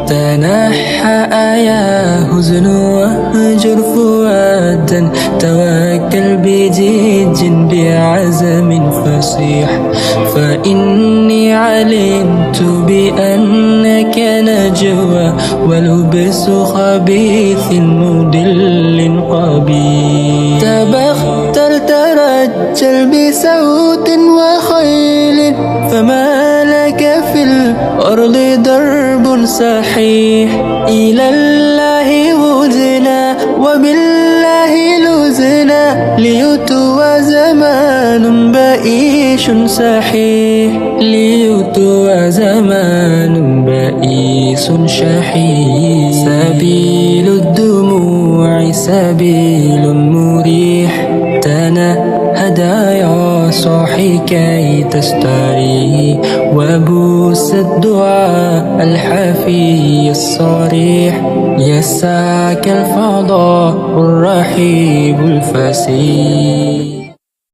تنحى يا حزن واهجر فؤادا، توكل بجد بعزم فصيح، فإني علمت بأنك نجوى ولبس خبيث مضل قبيح. تبختر ترجل بصوت وخيل، فما لك في الأرض درب صحيح. إلى الله هدنا وبالله لزنا، ليتوى زمان بئيش صحيح، ليتوى زمان بئيس شحيح. سبيل الدموع سبيل مريح، تنهد يا صاحي كي تستريح، وبوس الدعاء الحفي الصريح، يسعك الفضاء الرحيب الفسيح.